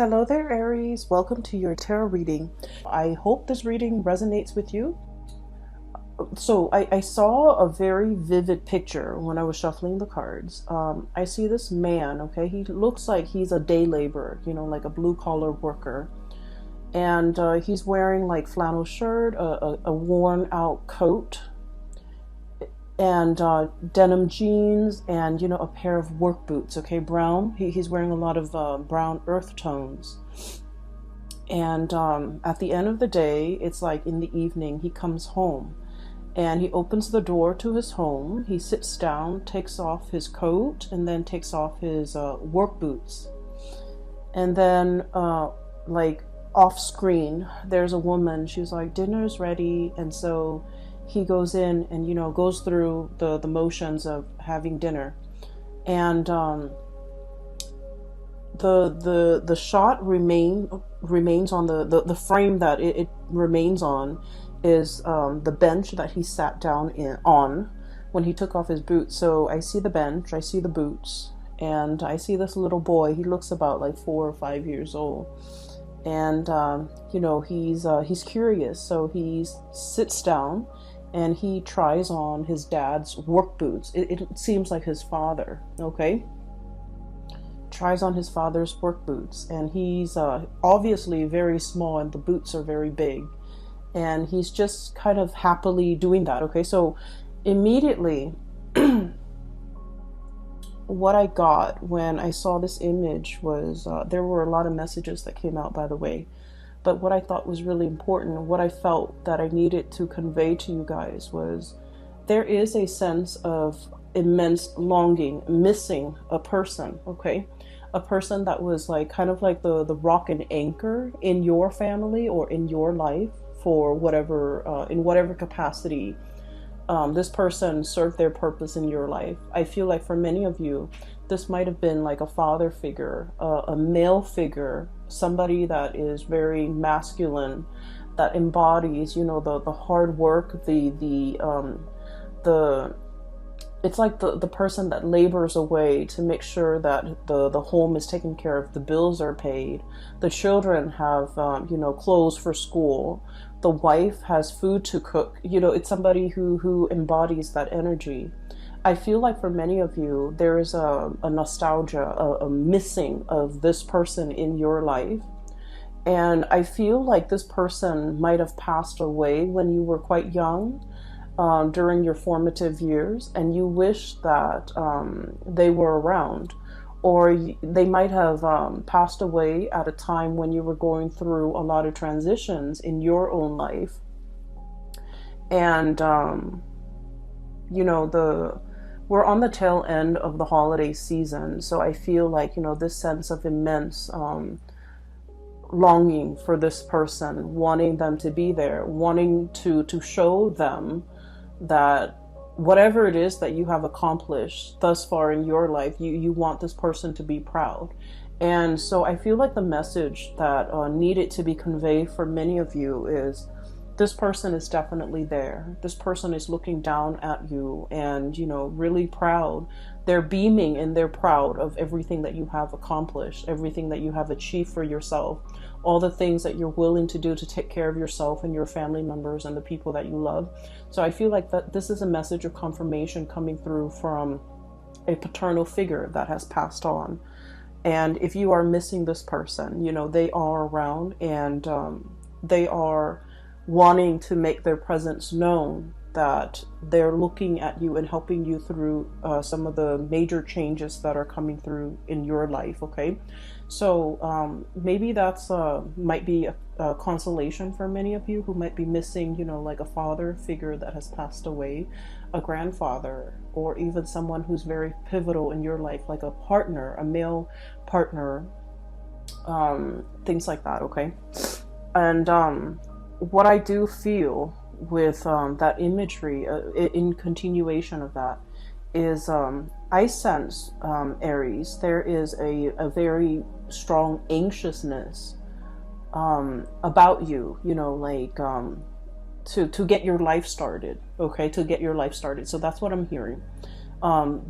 Hello there, Aries. Welcome to your tarot reading. I hope this reading resonates with you. So I saw a very vivid picture when I was shuffling the cards. I see this man, okay? He looks like he's a day laborer, like a blue-collar worker. And he's wearing like flannel shirt, a worn-out coat, and denim jeans, and a pair of work boots, okay, brown. He's wearing a lot of brown earth tones. And at the end of the day, it's like in the evening, he comes home and he opens the door to his home. He sits down, takes off his coat, and then takes off his work boots. And then like off screen, there's a woman. She's like, dinner's ready. And so he goes in and goes through the motions of having dinner. And the shot remains on the frame that it remains on is the bench that he sat down on when he took off his boots. So I see the bench, I see the boots, and I see this little boy. He looks about like 4 or 5 years old. And he's curious, so he sits down and he tries on his dad's work boots. It seems like his father, okay? Tries on his father's work boots, and he's obviously very small and the boots are very big, and he's just kind of happily doing that, okay? So immediately what I got when I saw this image was there were a lot of messages that came out, by the way, but what I thought was really important, what I felt that I needed to convey to you guys was there is a sense of immense longing, missing a person, okay? A person that was like kind of like the rock and anchor in your family or in your life for whatever, in whatever capacity this person served their purpose in your life. I feel like for many of you, this might have been like a father figure, a male figure, somebody that is very masculine, that embodies, the hard work, it's like the person that labors away to make sure that the home is taken care of, the bills are paid, the children have clothes for school, the wife has food to cook. It's somebody who embodies that energy. I feel like for many of you, there is a nostalgia, a missing of this person in your life. And I feel like this person might have passed away when you were quite young, during your formative years, and you wish that they were around, or they might have passed away at a time when you were going through a lot of transitions in your own life. And we're on the tail end of the holiday season, so I feel like this sense of immense longing for this person, wanting them to be there, wanting to show them that whatever it is that you have accomplished thus far in your life, you want this person to be proud. And so I feel like the message that needed to be conveyed for many of you is this person is definitely there. This person is looking down at you and, really proud. They're beaming and they're proud of everything that you have accomplished, everything that you have achieved for yourself, all the things that you're willing to do to take care of yourself and your family members and the people that you love. So I feel like that this is a message of confirmation coming through from a paternal figure that has passed on. And if you are missing this person, they are around, and they are wanting to make their presence known, that they're looking at you and helping you through some of the major changes that are coming through in your life, okay? So maybe that's might be a consolation for many of you who might be missing, like a father figure that has passed away, a grandfather, or even someone who's very pivotal in your life, like a partner, a male partner, things like that, okay? And what I do feel with that imagery, in continuation of that, is I sense, Aries, there is a very strong anxiousness about you, to get your life started, okay? To get your life started. So that's what I'm hearing.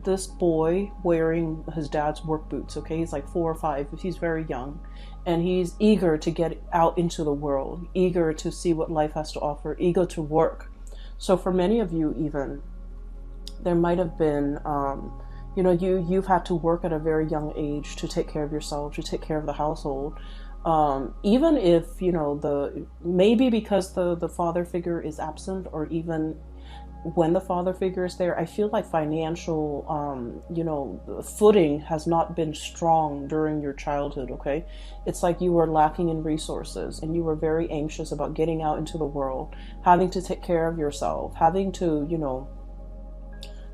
This boy wearing his dad's work boots, okay, he's like 4 or 5, he's very young, and he's eager to get out into the world, eager to see what life has to offer, eager to work. So for many of you, even, there might have been, you've had to work at a very young age to take care of yourself, to take care of the household. Even if, maybe because the father figure is absent, or even when the father figure is there, I feel like financial, footing has not been strong during your childhood, okay? It's like you were lacking in resources, and you were very anxious about getting out into the world, having to take care of yourself, having to,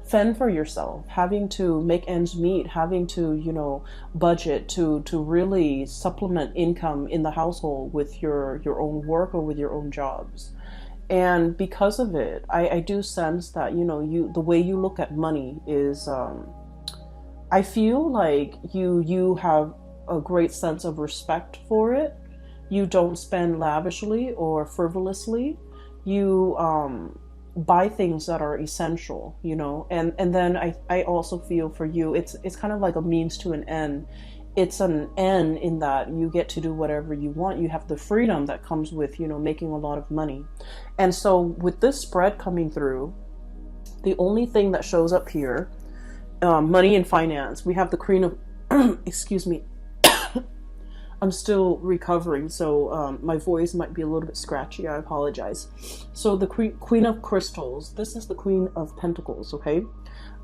fend for yourself, having to make ends meet, having to, budget to really supplement income in the household with your own work or with your own jobs. And because of it, I do sense that, the way you look at money is, I feel like you have a great sense of respect for it. You don't spend lavishly or frivolously. You buy things that are essential, and then I also feel for you, it's kind of like a means to an end. It's an end in that you get to do whatever you want. You have the freedom that comes with, making a lot of money. And so with this spread coming through, the only thing that shows up here, money and finance, we have the Queen of, excuse me, I'm still recovering, so my voice might be a little bit scratchy. I apologize. So the Queen of Crystals, this is the Queen of Pentacles, okay?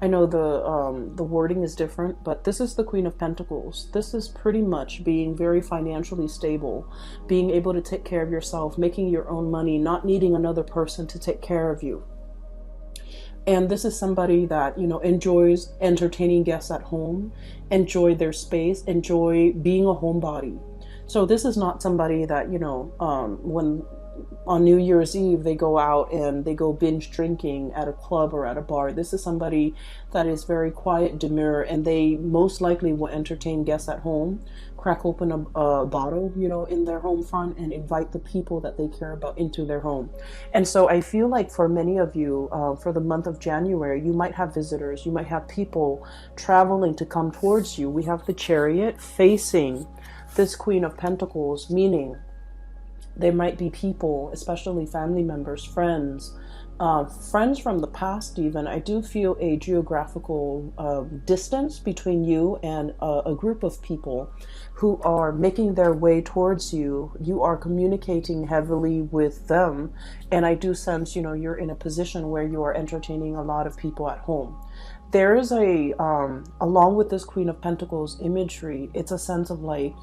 I know the wording is different, but this is the Queen of Pentacles. This is pretty much being very financially stable, being able to take care of yourself, making your own money, not needing another person to take care of you. And this is somebody that, enjoys entertaining guests at home, enjoy their space, enjoy being a homebody. So this is not somebody that, when on New Year's Eve they go out and they go binge drinking at a club or at a bar. This is somebody that is very quiet, demure, and they most likely will entertain guests at home, crack open a bottle, in their home front, and invite the people that they care about into their home. And so I feel like for many of you, for the month of January, you might have visitors, you might have people traveling to come towards you. We have the Chariot facing this Queen of Pentacles, meaning there might be people, especially family members, friends from the past even. I do feel a geographical distance between you and a group of people who are making their way towards you. You are communicating heavily with them, and I do sense, you're in a position where you are entertaining a lot of people at home. There is along with this Queen of Pentacles imagery, it's a sense of like,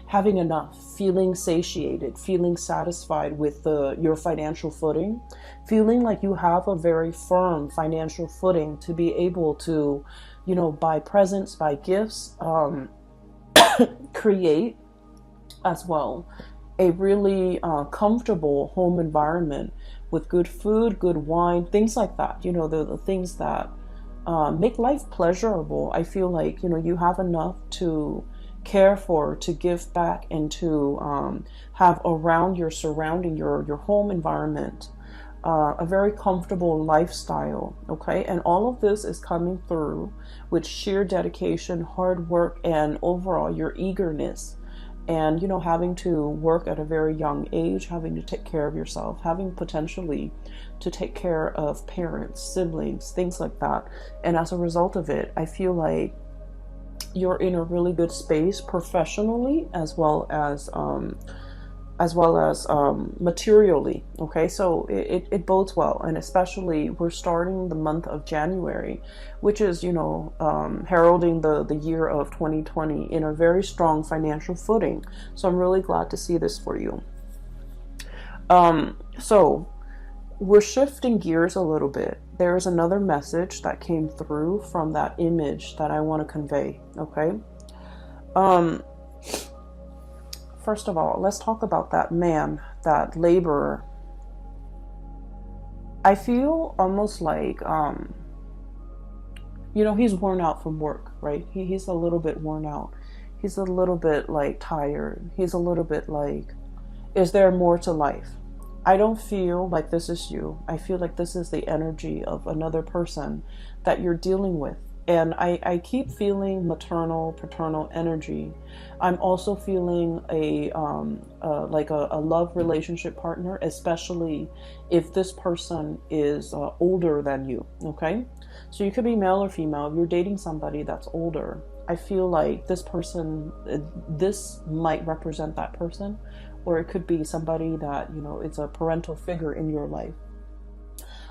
having enough, feeling satiated, feeling satisfied with your financial footing, feeling like you have a very firm financial footing to be able to, buy presents, buy gifts, create as well a really comfortable home environment with good food, good wine, things like that. The things that make life pleasurable. I feel like, you have enough to care for, to give back, and to have around your surrounding, your home environment, a very comfortable lifestyle, okay? And all of this is coming through with sheer dedication, hard work, and overall your eagerness. And, having to work at a very young age, having to take care of yourself, having potentially to take care of parents, siblings, things like that. And as a result of it, I feel like you're in a really good space professionally, as well as materially. Okay, so it bodes well. And especially we're starting the month of January, which is, heralding the year of 2020 in a very strong financial footing. So I'm really glad to see this for you. So we're shifting gears a little bit. There's another message that came through from that image that I want to convey. Okay. First of all, let's talk about that man, that laborer. I feel almost like, he's worn out from work, right? He's a little bit worn out. He's a little bit like tired. He's a little bit like, is there more to life? I don't feel like this is you. I feel like this is the energy of another person that you're dealing with. And I keep feeling maternal, paternal energy. I'm also feeling like a love relationship partner, especially if this person is older than you. Okay, so you could be male or female. If you're dating somebody that's older, I feel like this person, this might represent that person, or it could be somebody that, you know, it's a parental figure in your life.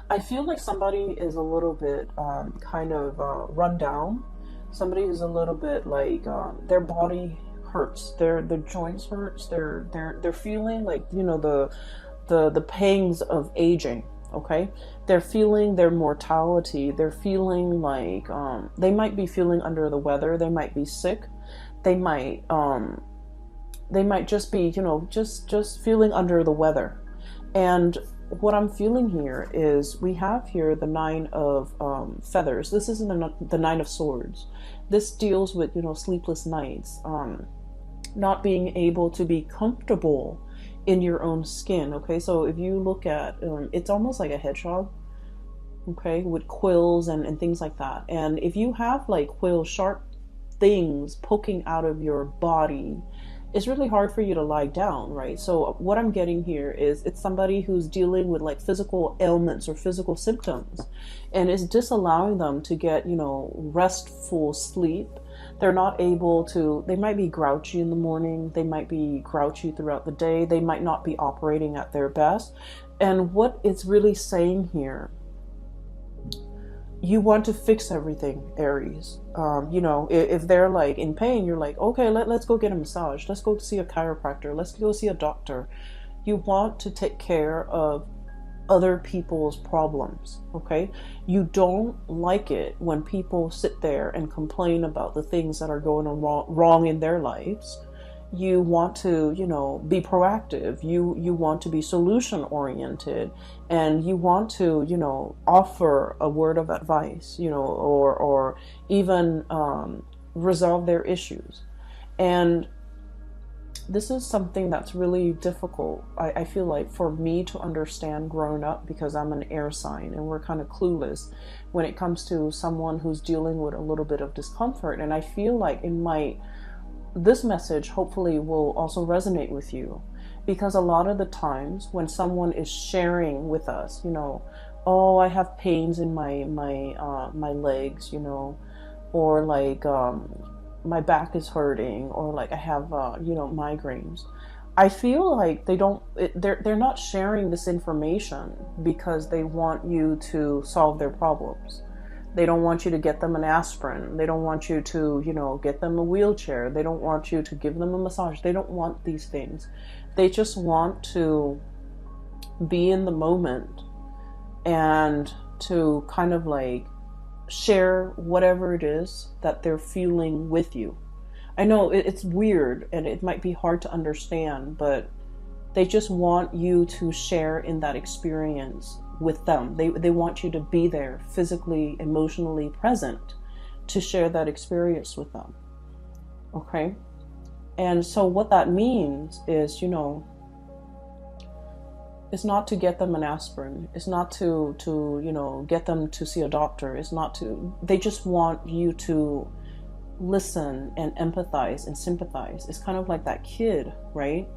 I feel like somebody is a little bit kind of run down. Somebody is a little bit like their body hurts, their joints hurts. They're feeling like, you know, the pangs of aging. Okay, they're feeling their mortality. They're feeling like they might be feeling under the weather. They might be sick. They might just be, you know, just feeling under the weather. And what I'm feeling here is we have here the Nine of Feathers. This isn't the Nine of Swords. This deals with, you know, sleepless nights, not being able to be comfortable in your own skin. Okay, so if you look at, it's almost like a hedgehog, okay, with quills and things like that. And if you have like quill sharp things poking out of your body, it's really hard for you to lie down, right? So what I'm getting here is it's somebody who's dealing with like physical ailments or physical symptoms, and is disallowing them to get, you know, restful sleep. They're not able to, they might be grouchy in the morning, they might be grouchy throughout the day, they might not be operating at their best. And what it's really saying here, you want to fix everything, Aries. You know, if they're like in pain, you're like, okay, let's go get a massage. Let's go see a chiropractor. Let's go see a doctor. You want to take care of other people's problems, okay? You don't like it when people sit there and complain about the things that are going on wrong in their lives. You want to, you know, be proactive. You want to be solution oriented, and you want to, you know, offer a word of advice, you know, or even resolve their issues. And this is something that's really difficult, I feel like, for me to understand growing up, because I'm an air sign and we're kind of clueless when it comes to someone who's dealing with a little bit of discomfort. And I feel like this message hopefully will also resonate with you, because a lot of the times when someone is sharing with us, you know, oh, I have pains in my legs, you know, or like my back is hurting, or like I have you know, migraines. I feel like they're not sharing this information because they want you to solve their problems. They don't want you to get them an aspirin. They don't want you to, you know, get them a wheelchair. They don't want you to give them a massage. They don't want these things. They just want to be in the moment and to kind of like share whatever it is that they're feeling with you. I know it's weird and it might be hard to understand, but they just want you to share in that experience with them. They want you to be there, physically, emotionally present, to share that experience with them. Okay? And so what that means is, you know, it's not to get them an aspirin. It's not to you know, get them to see a doctor. It's not to, they just want you to listen and empathize and sympathize. It's kind of like that kid, right?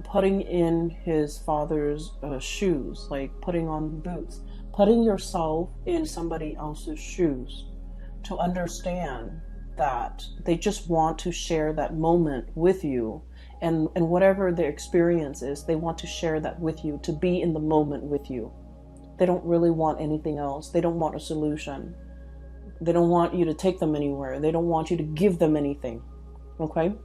Putting in his father's shoes, like putting on boots, putting yourself in somebody else's shoes, to understand that they just want to share that moment with you, and whatever their experience is, they want to share that with you, to be in the moment with you. They don't really want anything else. They don't want a solution. They don't want you to take them anywhere. They don't want you to give them anything. Okay?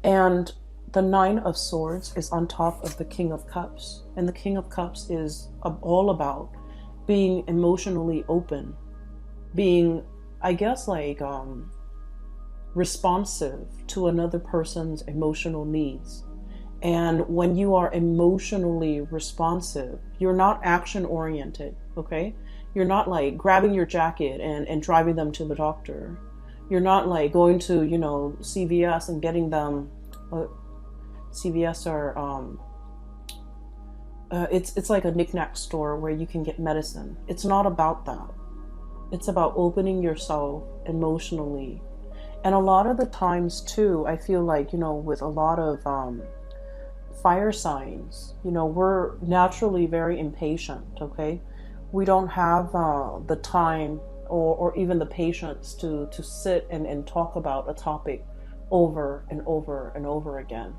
And the Nine of Swords is on top of the King of Cups. And the King of Cups is all about being emotionally open, being, I guess, like responsive to another person's emotional needs. And when you are emotionally responsive, you're not action oriented, okay? You're not like grabbing your jacket and driving them to the doctor. You're not like going to, you know, CVS and getting them, CVS or it's like a knickknack store where you can get medicine. It's not about that. It's about opening yourself emotionally. And a lot of the times too, I feel like, with a lot of fire signs, we're naturally very impatient, okay? We don't have the time or even the patience to sit and talk about a topic over and over and over again.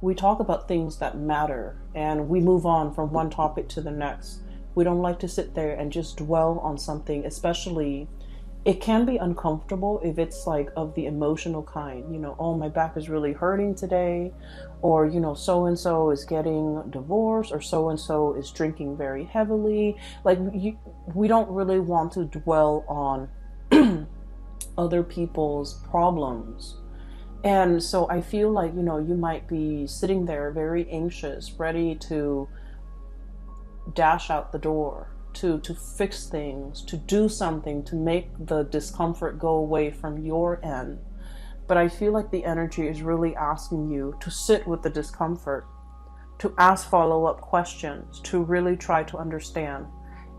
We talk about things that matter and we move on from one topic to the next. We don't like to sit there and just dwell on something, especially it can be uncomfortable if it's like of the emotional kind, oh, my back is really hurting today, or, so and so is getting divorced, or so and so is drinking very heavily. Like, we don't really want to dwell on other people's problems. And so I feel like, you might be sitting there very anxious, ready to dash out the door, to fix things, to do something to make the discomfort go away from your end. But I feel like the energy is really asking you to sit with the discomfort, to ask follow-up questions, to really try to understand.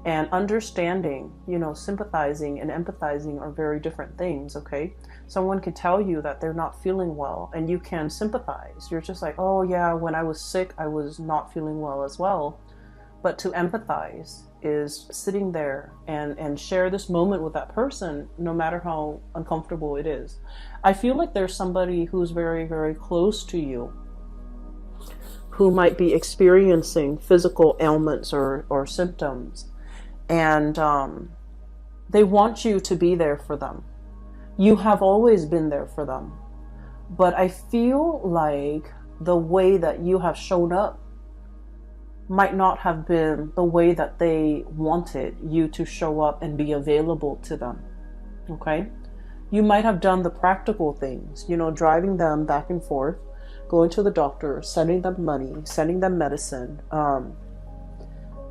And understanding, sympathizing and empathizing are very different things, okay? Someone could tell you that they're not feeling well and you can sympathize. You're just like, oh yeah, when I was sick, I was not feeling well as well. But to empathize is sitting there and share this moment with that person, no matter how uncomfortable it is. I feel like there's somebody who's very, very close to you who might be experiencing physical ailments or symptoms. And they want you to be there for them. You have always been there for them. But I feel like the way that you have shown up might not have been the way that they wanted you to show up and be available to them. Okay? You might have done the practical things, driving them back and forth, going to the doctor, sending them money, sending them medicine.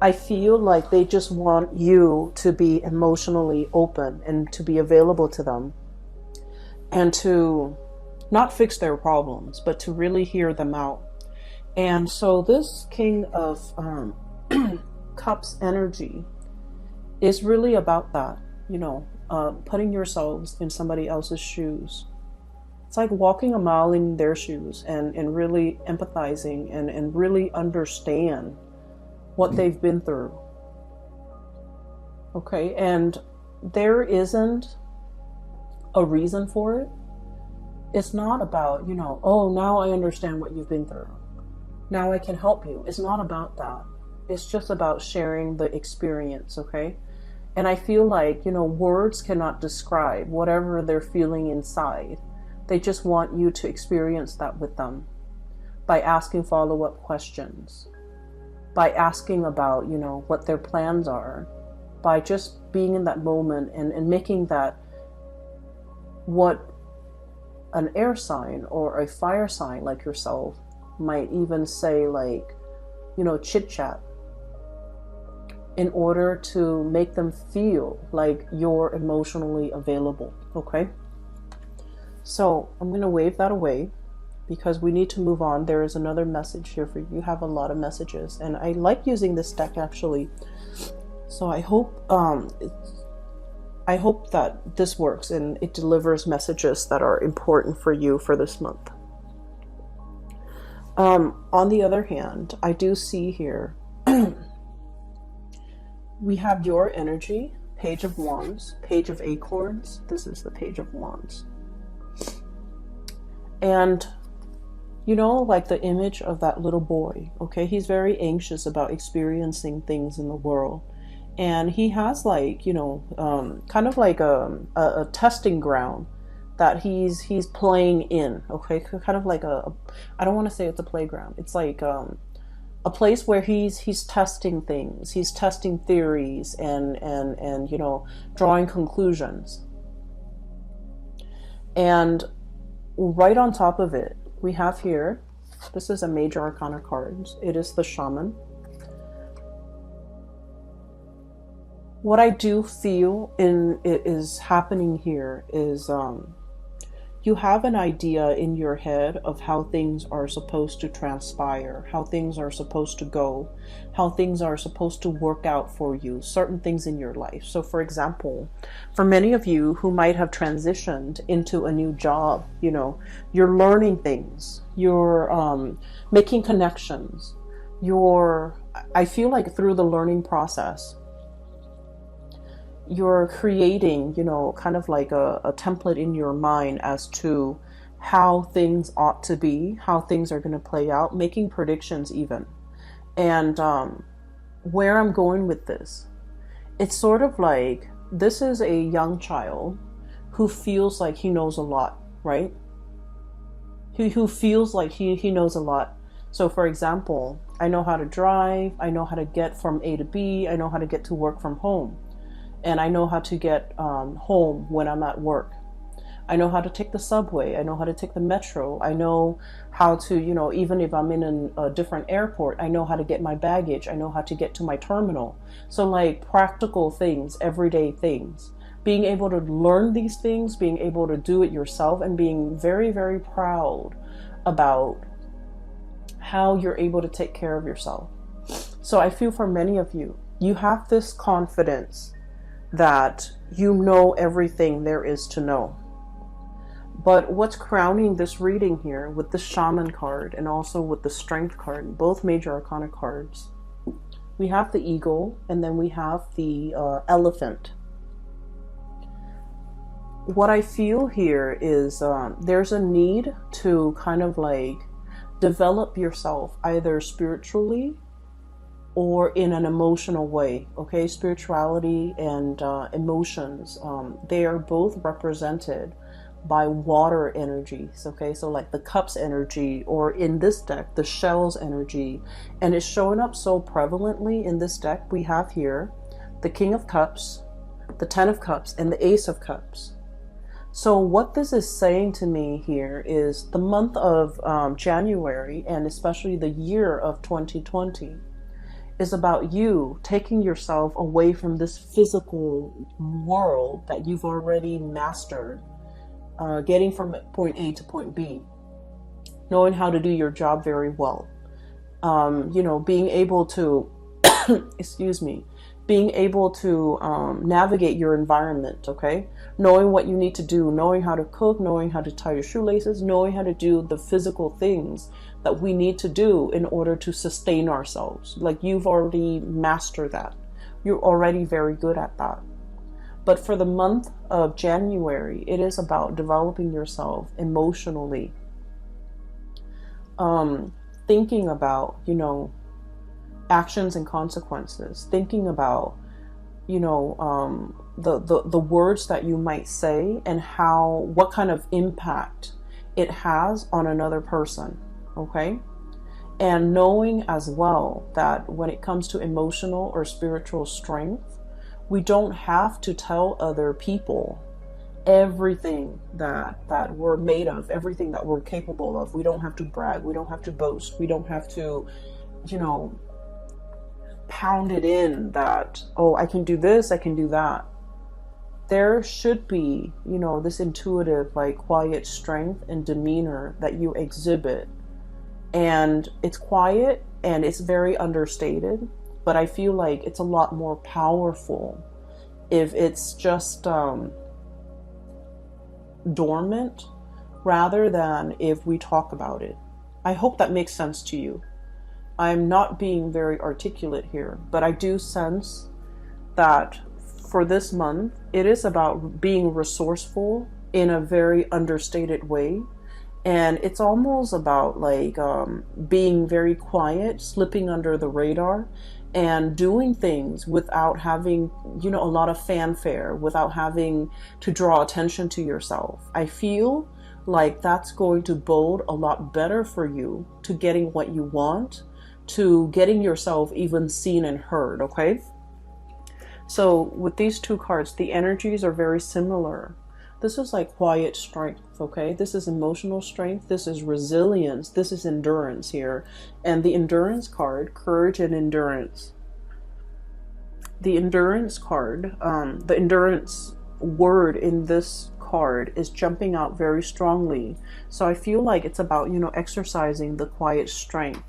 I feel like they just want you to be emotionally open and to be available to them and to not fix their problems, but to really hear them out. And so this King of Cups energy is really about that, putting yourselves in somebody else's shoes. It's like walking a mile in their shoes and really empathizing and really understand what they've been through. Okay, and there isn't a reason for it. It's not about, oh, now I understand what you've been through. Now I can help you. It's not about that. It's just about sharing the experience, okay? And I feel like, words cannot describe whatever they're feeling inside. They just want you to experience that with them by asking follow-up questions, by asking about, what their plans are, by just being in that moment and making that what an air sign or a fire sign like yourself might even say, like, chit chat, in order to make them feel like you're emotionally available. Okay, so I'm going to wave that away because we need to move on. There is another message here for you. You have a lot of messages, and I like using this deck actually. So I hope that this works and it delivers messages that are important for you for this month. On the other hand, I do see here we have your energy, Page of Wands, Page of Acorns. This is the Page of Wands. And like the image of that little boy, okay? He's very anxious about experiencing things in the world. And he has like, kind of like a testing ground that he's playing in, okay? Kind of like I don't want to say it's a playground. It's like a place where he's testing things. He's testing theories and drawing conclusions. And right on top of it, we have here, this is a major arcana card. It is the Shaman. What I do feel is happening here is You have an idea in your head of how things are supposed to transpire, how things are supposed to go, how things are supposed to work out for you, certain things in your life. So for example, for many of you who might have transitioned into a new job, you're learning things, you're making connections, I feel like through the learning process, you're creating, kind of like a template in your mind as to how things ought to be, how things are going to play out, making predictions even. And where I'm going with this, it's sort of like this is a young child who feels like he knows a lot, right? Who feels like he knows a lot. So for example, I know how to drive, I know how to get from A to B, I know how to get to work from home. And I know how to get home when I'm at work. I know how to take the subway. I know how to take the metro. I know how to, even if I'm in a different airport, I know how to get my baggage. I know how to get to my terminal. So like practical things, everyday things. Being able to learn these things, being able to do it yourself, and being very, very proud about how you're able to take care of yourself. So I feel for many of you, you have this confidence that you know everything there is to know. But what's crowning this reading here with the Shaman card and also with the Strength card, both major arcana cards, we have the Eagle and then we have the Elephant. What I feel here is there's a need to kind of like develop yourself either spiritually or in an emotional way. Okay, spirituality and emotions, they are both represented by water energies. Okay, so like the Cups energy, or in this deck the Shells energy, and it's showing up so prevalently in this deck. We have here the King of Cups, the Ten of Cups, and the Ace of Cups. So what this is saying to me here is the month of January, and especially the year of 2020, is about you taking yourself away from this physical world that you've already mastered, getting from point A to point B, knowing how to do your job very well, being able to, excuse me, being able to navigate your environment, okay? Knowing what you need to do, knowing how to cook, knowing how to tie your shoelaces, knowing how to do the physical things that we need to do in order to sustain ourselves. Like you've already mastered that. You're already very good at that. But for the month of January, it is about developing yourself emotionally. Thinking about, actions and consequences, thinking about, the words that you might say and what kind of impact it has on another person. Okay. And knowing as well that when it comes to emotional or spiritual strength, we don't have to tell other people everything that we're made of, everything that we're capable of. We don't have to brag. We don't have to boast. We don't have to, pound it in that, oh, I can do this, I can do that. There should be, this intuitive, like quiet strength and demeanor that you exhibit. And it's quiet and it's very understated, but I feel like it's a lot more powerful if it's just dormant rather than if we talk about it. I hope that makes sense to you. I'm not being very articulate here, but I do sense that for this month, it is about being resourceful in a very understated way. And it's almost about like being very quiet, slipping under the radar, and doing things without having, a lot of fanfare, without having to draw attention to yourself. I feel like that's going to bode a lot better for you to getting what you want, to getting yourself even seen and heard, okay? So with these two cards, the energies are very similar. This is like quiet strength, okay? This is emotional strength. This is resilience. This is endurance here. And the endurance card, courage and endurance. The endurance card, the endurance word in this card is jumping out very strongly. So I feel like it's about, you know, exercising the quiet strength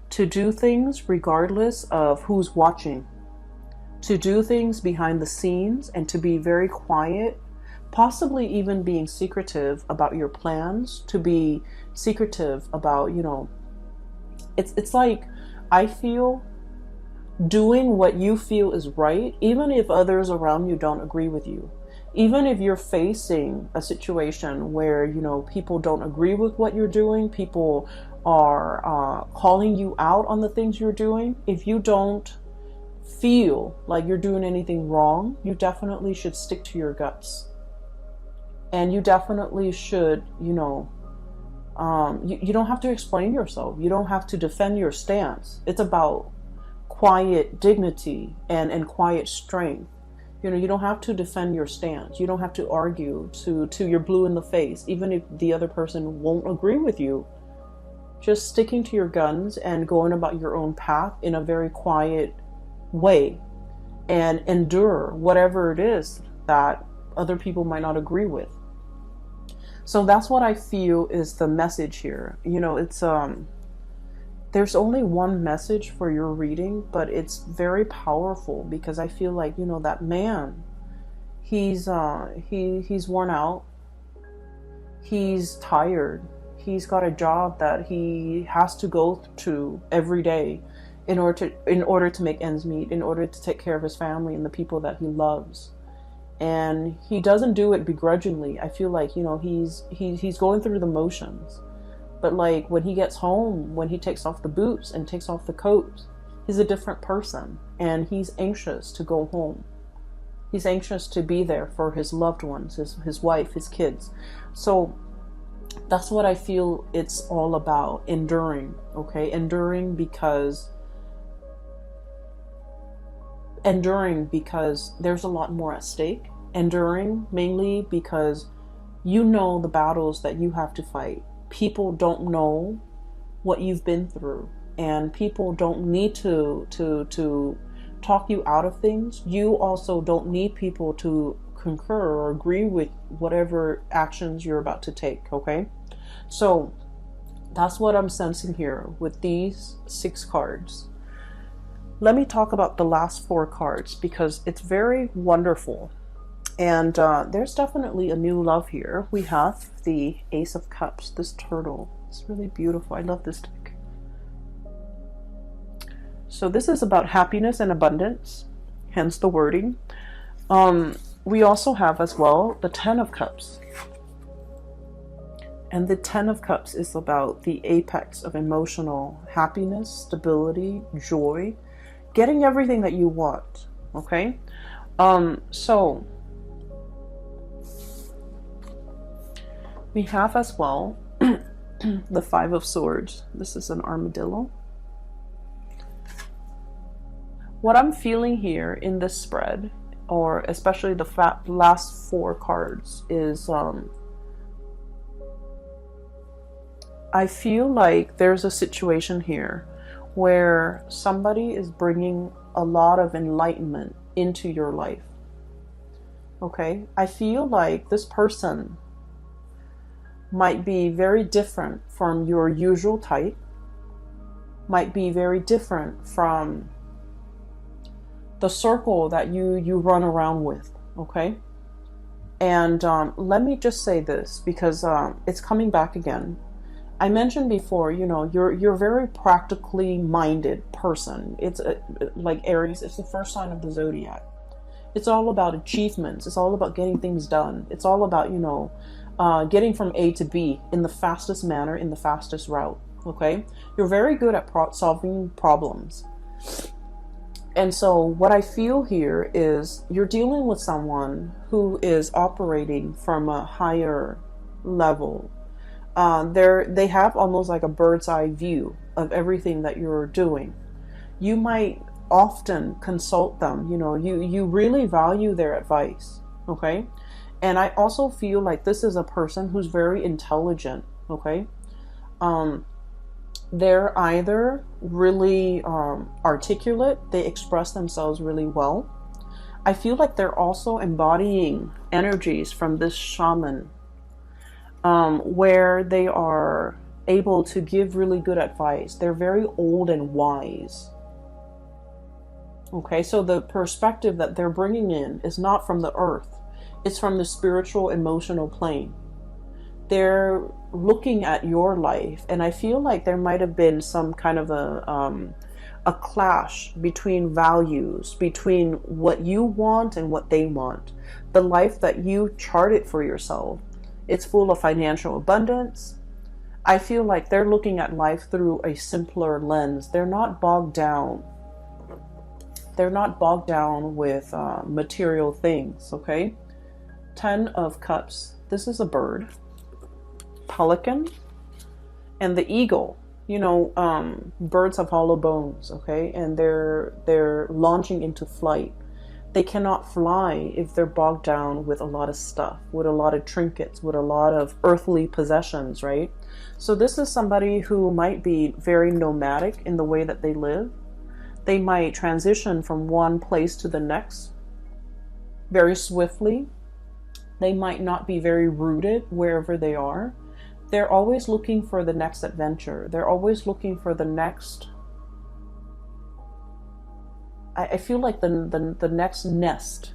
to do things regardless of who's watching, to do things behind the scenes and to be very quiet, possibly even being secretive about your plans, to be secretive about, you know, it's like, I feel doing what you feel is right, even if others around you don't agree with you. Even if you're facing a situation where, you know, people don't agree with what you're doing, people are calling you out on the things you're doing, if you don't feel like you're doing anything wrong, you definitely should stick to your guts. And you definitely should, you know, you don't have to explain yourself. You don't have to defend your stance. It's about quiet dignity and quiet strength. You know, you don't have to defend your stance. You don't have to argue to your blue in the face, even if the other person won't agree with you. Just sticking to your guns and going about your own path in a very quiet way and endure whatever it is that other people might not agree with. So that's what I feel is the message here. You know, it's there's only one message for your reading, but it's very powerful because I feel like, you know, that man, he's worn out, he's tired, he's got a job that he has to go to every day in order to make ends meet, in order to take care of his family and the people that he loves. And he doesn't do it begrudgingly. I feel like, you know, he's going through the motions. But like when he gets home, when he takes off the boots and takes off the coat, he's a different person and he's anxious to go home. He's anxious to be there for his loved ones, his wife, his kids. So that's what I feel it's all about, enduring, okay? Enduring because there's a lot more at stake. Enduring mainly because you know the battles that you have to fight. People don't know what you've been through, and people don't need to talk you out of things. You also don't need people to concur or agree with whatever actions you're about to take, okay? So that's what I'm sensing here with these 6 cards. Let me talk about the last 4 cards because it's very wonderful. And there's definitely a new love here. We have the Ace of Cups, this turtle. It's really beautiful. I love this deck. So this is about happiness and abundance, hence the wording. We also have as well the 10 of Cups. And the 10 of Cups is about the apex of emotional happiness, stability, joy, getting everything that you want, okay? So we have as well the 5 of Swords. This is an armadillo. What I'm feeling here in this spread, or especially the last 4 cards, is I feel like there's a situation here where somebody is bringing a lot of enlightenment into your life. Okay? I feel like this person might be very different from your usual type, might be very different from the circle that you run around with, okay? And let me just say this because it's coming back again. I mentioned before, you know, you're a very practically minded person. It's like Aries, it's the first sign of the zodiac. It's all about achievements. It's all about getting things done. It's all about, you know, getting from A to B in the fastest manner, in the fastest route, okay? You're very good at solving problems. And so what I feel here is you're dealing with someone who is operating from a higher level. They have almost like a bird's eye view of everything that you're doing. You might often consult them, you know, you really value their advice, okay? And I also feel like this is a person who's very intelligent, okay? They're either really articulate, they express themselves really well. I feel like they're also embodying energies from this shaman, where they are able to give really good advice. They're very old and wise. Okay, so the perspective that they're bringing in is not from the earth. It's from the spiritual, emotional plane. They're looking at your life, and I feel like there might have been some kind of a clash between values, between what you want and what they want. The life that you charted for yourself, it's full of financial abundance. I feel like they're looking at life through a simpler lens. They're not bogged down. They're not bogged down with material things, okay? 10 of Cups. This is a bird. Pelican. And the eagle. You know, birds have hollow bones, okay? And they're launching into flight. They cannot fly if they're bogged down with a lot of stuff, with a lot of trinkets, with a lot of earthly possessions, right? So this is somebody who might be very nomadic in the way that they live. They might transition from one place to the next very swiftly. They might not be very rooted wherever they are. They're always looking for the next adventure. They're always looking for the next... I feel like the next nest.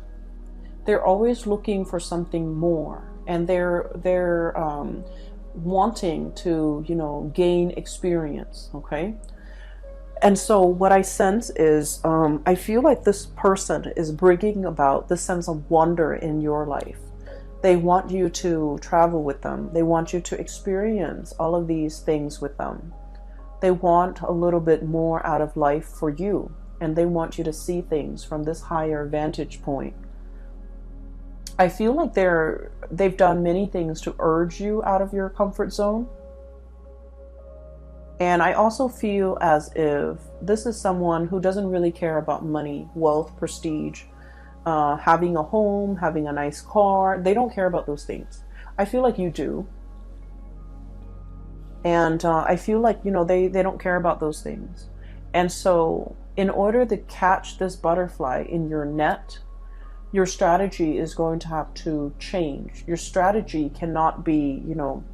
They're always looking for something more. And they're wanting to, you know, gain experience, okay? And so what I sense is, I feel like this person is bringing about this sense of wonder in your life. They want you to travel with them. They want you to experience all of these things with them. They want a little bit more out of life for you. And they want you to see things from this higher vantage point. I feel like they've done many things to urge you out of your comfort zone. And I also feel as if this is someone who doesn't really care about money, wealth, prestige, having a home, having a nice car. They don't care about those things. I feel like you do. And I feel like, you know, they don't care about those things. And so in order to catch this butterfly in your net, your strategy is going to have to change. Your strategy cannot be, you know,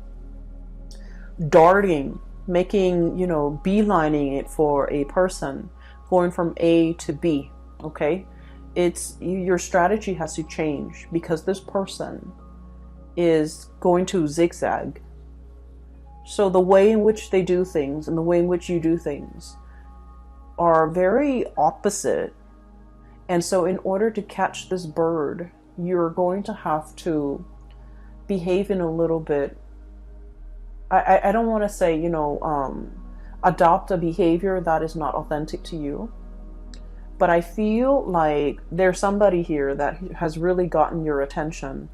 darting, making, you know, beelining it for a person, going from A to B, okay? Your strategy has to change because this person is going to zigzag. So the way in which they do things and the way in which you do things are very opposite. And so in order to catch this bird, you're going to have to behave in a little bit, I don't want to say, you know, adopt a behavior that is not authentic to you. But I feel like there's somebody here that has really gotten your attention.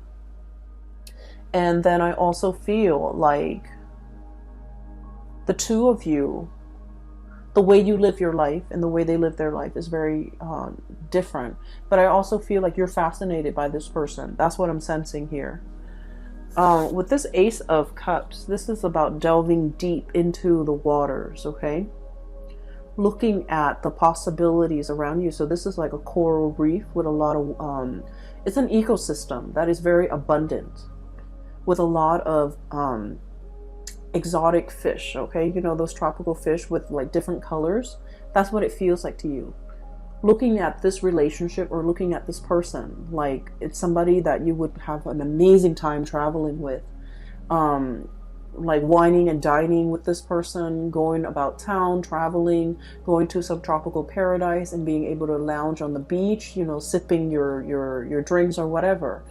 And then I also feel like the two of you, the way you live your life and the way they live their life is very different. But I also feel like you're fascinated by this person. That's what I'm sensing here. With this Ace of Cups, this is about delving deep into the waters, okay? Looking at the possibilities around you. So this is like a coral reef with a lot of, it's an ecosystem that is very abundant with a lot of exotic fish, okay? You know, those tropical fish with like different colors. That's what it feels like to you. Looking at this relationship or looking at this person, like it's somebody that you would have an amazing time traveling with. Like wining and dining with this person, going about town, traveling, going to some tropical paradise and being able to lounge on the beach, you know, sipping your drinks or whatever.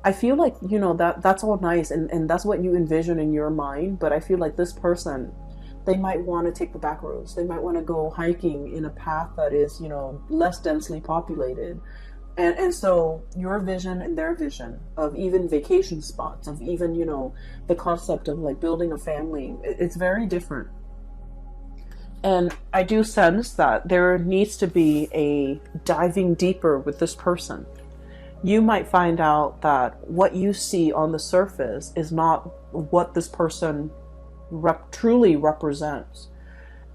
I feel like, you know, that's all nice and that's what you envision in your mind. But I feel like this person, they might want to take the back roads. They might want to go hiking in a path that is, you know, less densely populated. And so your vision and their vision of even vacation spots, of even, you know, the concept of like building a family, it's very different. And I do sense that there needs to be a diving deeper with this person. You might find out that what you see on the surface is not what this person truly represents.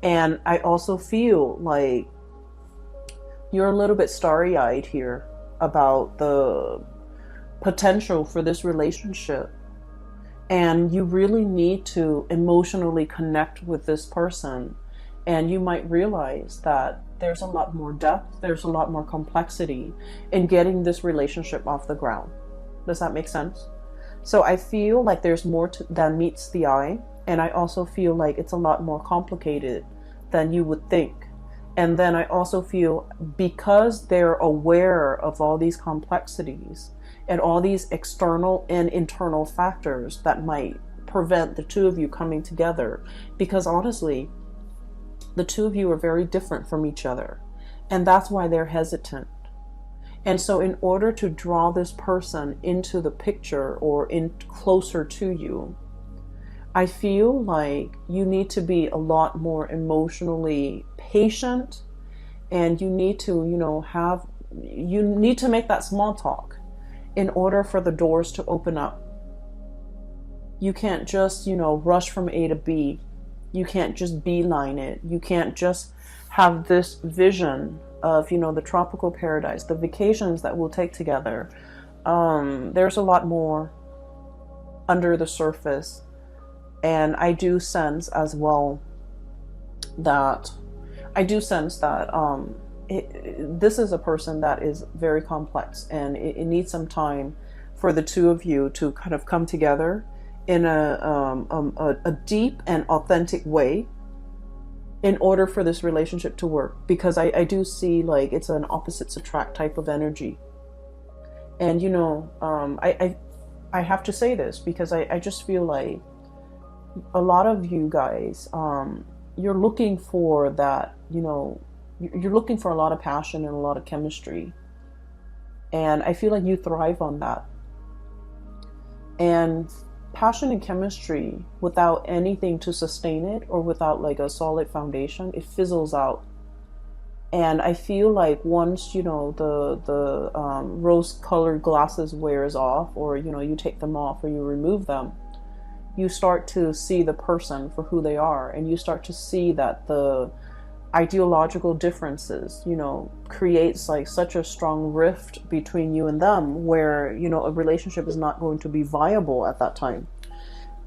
And I also feel like you're a little bit starry-eyed here. about the potential for this relationship. And you really need to emotionally connect with this person. And you might realize that there's a lot more depth, there's a lot more complexity in getting this relationship off the ground. Does that make sense? So I feel like there's more than meets the eye. And I also feel like it's a lot more complicated than you would think. And then I also feel because they're aware of all these complexities and all these external and internal factors that might prevent the two of you coming together. Because honestly, the two of you are very different from each other. And that's why they're hesitant. And so in order to draw this person into the picture or in closer to you, I feel like you need to be a lot more emotionally patient, and you need to, you need to make that small talk in order for the doors to open up. You can't just, rush from A to B. You can't just beeline it. You can't just have this vision of, the tropical paradise, the vacations that we'll take together. There's a lot more under the surface. And I do sense as well that this is a person that is very complex, and it needs some time for the two of you to kind of come together in a deep and authentic way in order for this relationship to work. Because I do see like it's an opposites attract type of energy. And I have to say this because I just feel like a lot of you guys, you're looking for that, you're looking for a lot of passion and a lot of chemistry. And I feel like you thrive on that. And passion and chemistry without anything to sustain it, or without like a solid foundation, it fizzles out. And I feel like once, the rose-colored glasses wears off, or, you take them off or you remove them, you start to see the person for who they are, and you start to see that the ideological differences, creates like such a strong rift between you and them, where, a relationship is not going to be viable at that time.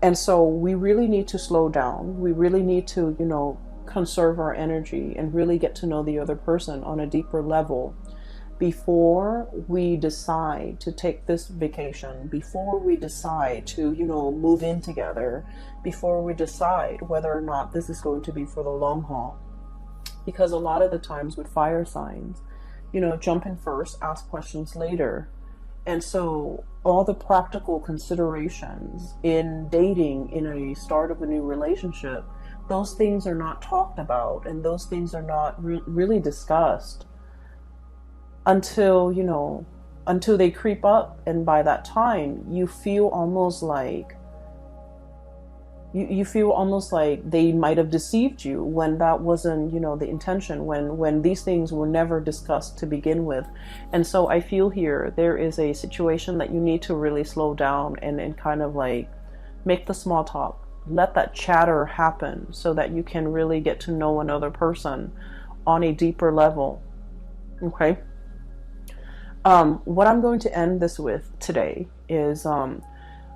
And so we really need to slow down. We really need to, conserve our energy and really get to know the other person on a deeper level before we decide to take this vacation, before we decide to, move in together, before we decide whether or not this is going to be for the long haul. Because a lot of the times with fire signs, jump in first, ask questions later. And so all the practical considerations in dating, in a start of a new relationship, those things are not talked about, and those things are not really discussed until they creep up. And by that time you feel almost like you feel almost like they might have deceived you, when that wasn't the intention, when these things were never discussed to begin with. And so I feel here there is a situation that you need to really slow down and kind of like make the small talk, let that chatter happen, so that you can really get to know another person on a deeper level. Okay. What I'm going to end this with today is,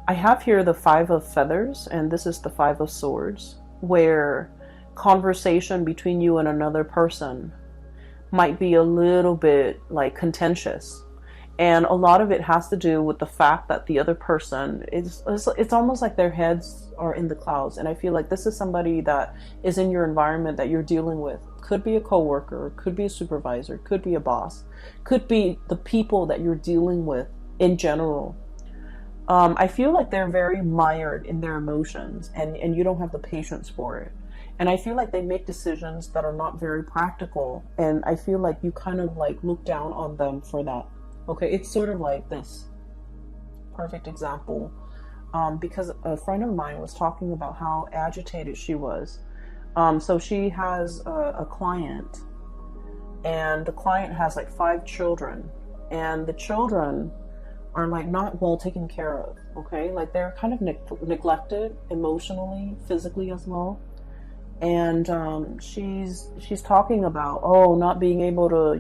I have here the 5 of feathers, and this is the 5 of swords, where conversation between you and another person might be a little bit like contentious. And a lot of it has to do with the fact that the other person it's almost like their heads are in the clouds. And I feel like this is somebody that is in your environment that you're dealing with. Could be a coworker, could be a supervisor, could be a boss, could be the people that you're dealing with in general. I feel like they're very mired in their emotions, and you don't have the patience for it. And I feel like they make decisions that are not very practical. And I feel like you kind of like look down on them for that. Okay, it's sort of like this. Perfect example. Because a friend of mine was talking about how agitated she was. So she has a client, and the client has like 5 children, and the children are like not well taken care of. Okay, like they're kind of neglected emotionally, physically as well. And she's talking about not being able to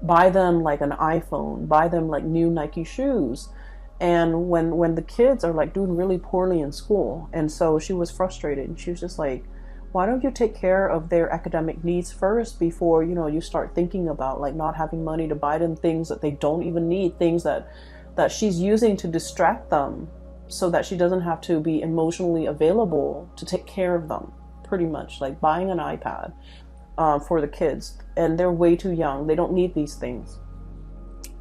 buy them like an iPhone, buy them like new Nike shoes. And when the kids are like doing really poorly in school, and so she was frustrated, and she was just like, why don't you take care of their academic needs first before, you know, you start thinking about like not having money to buy them things that they don't even need, things that she's using to distract them so that she doesn't have to be emotionally available to take care of them, pretty much like buying an iPad for the kids, and they're way too young, they don't need these things.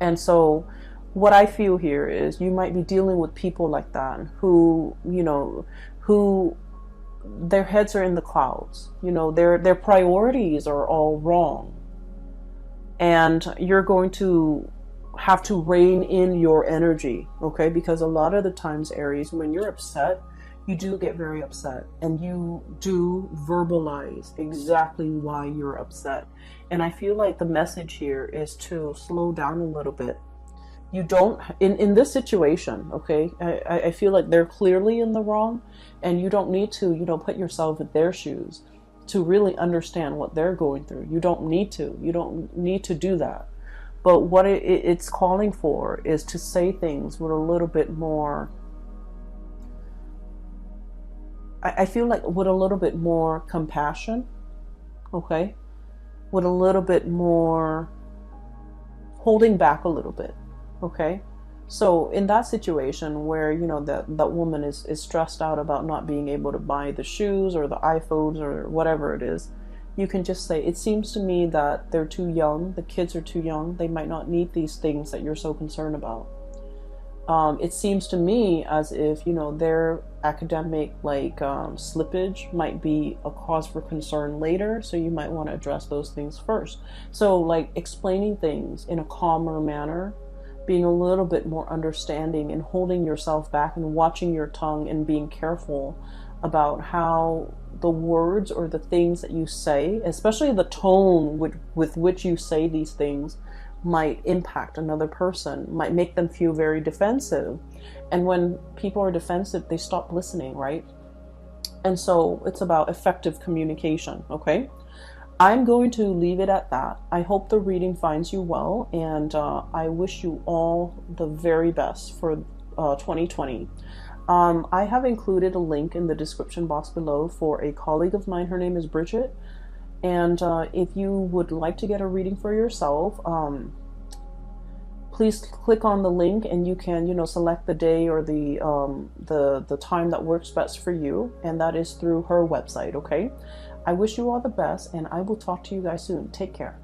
And so what I feel here is you might be dealing with people like that who, you know, who their heads are in the clouds, you know, their priorities are all wrong, and you're going to have to rein in your energy, okay? Because a lot of the times, Aries, when you're upset, you do get very upset, and you do verbalize exactly why you're upset. And I feel like the message here is to slow down a little bit. You don't, in this situation, okay, I feel like they're clearly in the wrong, and you don't need to, you know, put yourself in their shoes to really understand what they're going through. You don't need to do that. But what it's calling for is to say things with a little bit more, I feel like with a little bit more compassion, okay, with a little bit more holding back a little bit. Okay, so in that situation where, you know, that woman is stressed out about not being able to buy the shoes or the iPhones or whatever it is, you can just say, it seems to me that they're too young, the kids are too young, they might not need these things that you're so concerned about. It seems to me as if, you know, their academic slippage might be a cause for concern later, so you might want to address those things first. So like explaining things in a calmer manner, being a little bit more understanding, and holding yourself back and watching your tongue and being careful about how the words or the things that you say, especially the tone with which you say these things, might impact another person, might make them feel very defensive. And when people are defensive, they stop listening, right? And so it's about effective communication, okay? I'm going to leave it at that. I hope the reading finds you well, and I wish you all the very best for 2020. I have included a link in the description box below for a colleague of mine. Her name is Bridget. And if you would like to get a reading for yourself, please click on the link, and you can, you know, select the day or the time that works best for you, and that is through her website, okay? I wish you all the best, and I will talk to you guys soon. Take care.